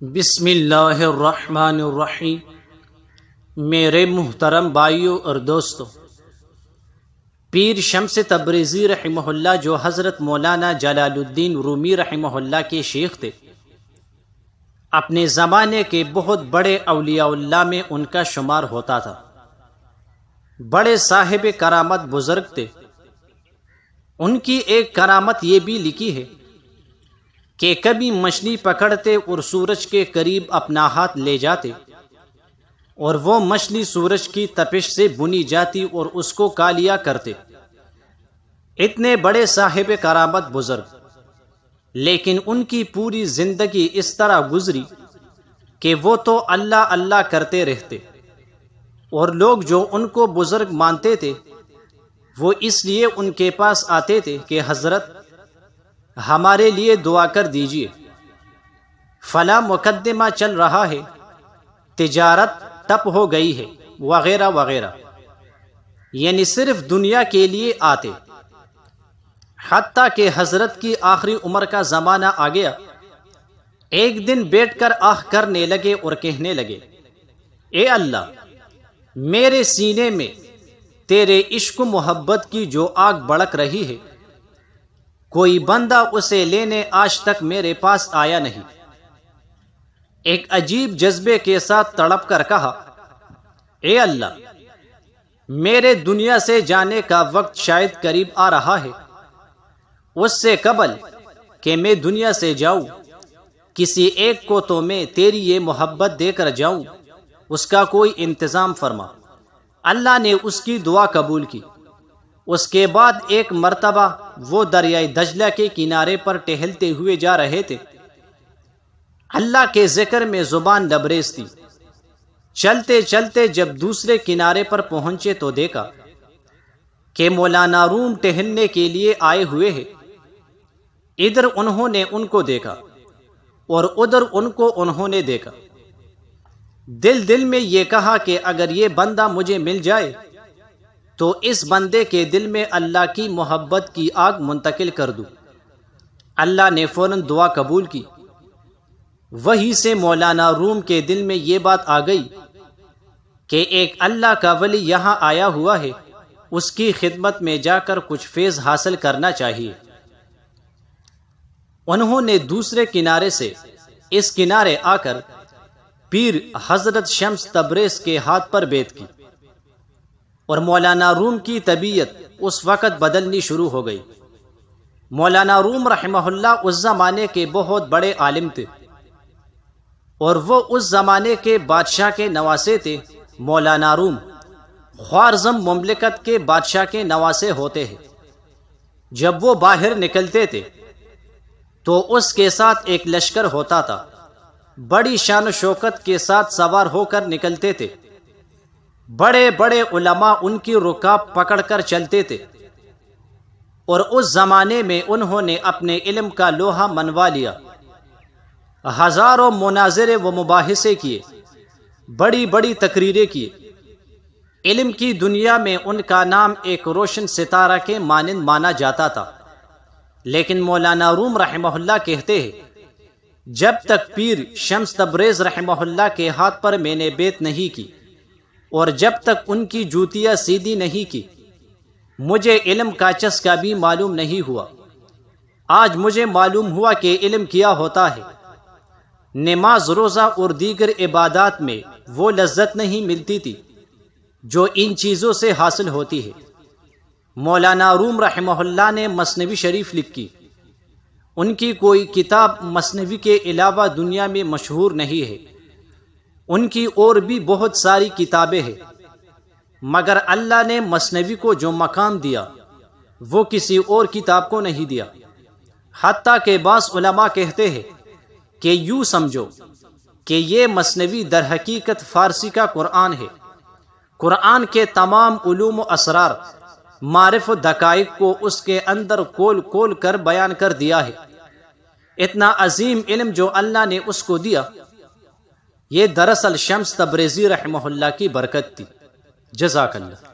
بسم اللہ الرحمن الرحیم۔ میرے محترم بھائیوں اور دوستوں، پیر شمس تبریزی رحمہ اللہ جو حضرت مولانا جلال الدین رومی رحمہ اللہ کے شیخ تھے، اپنے زمانے کے بہت بڑے اولیاء اللہ میں ان کا شمار ہوتا تھا۔ بڑے صاحب کرامت بزرگ تھے۔ ان کی ایک کرامت یہ بھی لکھی ہے کہ کبھی مچھلی پکڑتے اور سورج کے قریب اپنا ہاتھ لے جاتے اور وہ مچھلی سورج کی تپش سے بنی جاتی اور اس کو کھا لیا کرتے۔ اتنے بڑے صاحب کرامت بزرگ، لیکن ان کی پوری زندگی اس طرح گزری کہ وہ تو اللہ اللہ کرتے رہتے، اور لوگ جو ان کو بزرگ مانتے تھے وہ اس لیے ان کے پاس آتے تھے کہ حضرت ہمارے لیے دعا کر دیجئے، فلاں مقدمہ چل رہا ہے، تجارت ٹپ ہو گئی ہے، وغیرہ وغیرہ۔ یعنی صرف دنیا کے لیے آتے۔ حتیٰ کہ حضرت کی آخری عمر کا زمانہ آ گیا۔ ایک دن بیٹھ کر آہ کرنے لگے اور کہنے لگے، اے اللہ، میرے سینے میں تیرے عشق و محبت کی جو آگ بھڑک رہی ہے، کوئی بندہ اسے لینے آج تک میرے پاس آیا نہیں۔ ایک عجیب جذبے کے ساتھ تڑپ کر کہا، اے اللہ، میرے دنیا سے جانے کا وقت شاید قریب آ رہا ہے۔ اس سے قبل کہ میں دنیا سے جاؤں، کسی ایک کو تو میں تیری یہ محبت دے کر جاؤں، اس کا کوئی انتظام فرما۔ اللہ نے اس کی دعا قبول کی۔ اس کے بعد ایک مرتبہ وہ دریائے دجلہ کے کنارے پر ٹہلتے ہوئے جا رہے تھے۔ اللہ کے ذکر میں زبان لبریز تھی۔ چلتے چلتے جب دوسرے کنارے پر پہنچے تو دیکھا کہ مولانا روم ٹہلنے کے لیے آئے ہوئے ہیں۔ ادھر انہوں نے ان کو دیکھا اور ادھر ان کو انہوں نے دیکھا۔ دل میں یہ کہا کہ اگر یہ بندہ مجھے مل جائے تو اس بندے کے دل میں اللہ کی محبت کی آگ منتقل کر دوں۔ اللہ نے فوراً دعا قبول کی۔ وہیں سے مولانا روم کے دل میں یہ بات آ گئی کہ ایک اللہ کا ولی یہاں آیا ہوا ہے، اس کی خدمت میں جا کر کچھ فیض حاصل کرنا چاہیے۔ انہوں نے دوسرے کنارے سے اس کنارے آ کر پیر حضرت شمس تبریز کے ہاتھ پر بیعت کی، اور مولانا روم کی طبیعت اس وقت بدلنی شروع ہو گئی۔ مولانا روم رحمہ اللہ اس زمانے کے بہت بڑے عالم تھے، اور وہ اس زمانے کے بادشاہ کے نواسے تھے۔ مولانا روم خوارزم مملکت کے بادشاہ کے نواسے ہوتے ہیں۔ جب وہ باہر نکلتے تھے تو اس کے ساتھ ایک لشکر ہوتا تھا، بڑی شان و شوکت کے ساتھ سوار ہو کر نکلتے تھے۔ بڑے بڑے علماء ان کی رکاب پکڑ کر چلتے تھے، اور اس زمانے میں انہوں نے اپنے علم کا لوہا منوا لیا۔ ہزاروں مناظرے و مباحثے کیے، بڑی بڑی تقریریں کیے۔ علم کی دنیا میں ان کا نام ایک روشن ستارہ کے مانند مانا جاتا تھا۔ لیکن مولانا روم رحمہ اللہ کہتے ہیں، جب تک پیر شمس تبریز رحمہ اللہ کے ہاتھ پر میں نے بیعت نہیں کی اور جب تک ان کی جوتیاں سیدھی نہیں کی، مجھے علم کا چسکا بھی معلوم نہیں ہوا۔ آج مجھے معلوم ہوا کہ علم کیا ہوتا ہے۔ نماز، روزہ اور دیگر عبادات میں وہ لذت نہیں ملتی تھی جو ان چیزوں سے حاصل ہوتی ہے۔ مولانا روم رحمہ اللہ نے مثنوی شریف لکھی۔ ان کی کوئی کتاب مثنوی کے علاوہ دنیا میں مشہور نہیں ہے۔ ان کی اور بھی بہت ساری کتابیں ہیں، مگر اللہ نے مثنوی کو جو مقام دیا وہ کسی اور کتاب کو نہیں دیا۔ حتیٰ کہ بعض علماء کہتے ہیں کہ یوں سمجھو کہ یہ مثنوی در حقیقت فارسی کا قرآن ہے۔ قرآن کے تمام علوم و اسرار، معرف و دقائق کو اس کے اندر کول کول کر بیان کر دیا ہے۔ اتنا عظیم علم جو اللہ نے اس کو دیا، یہ دراصل شمس تبریزی رحمہ اللہ کی برکت تھی۔ جزاک اللہ۔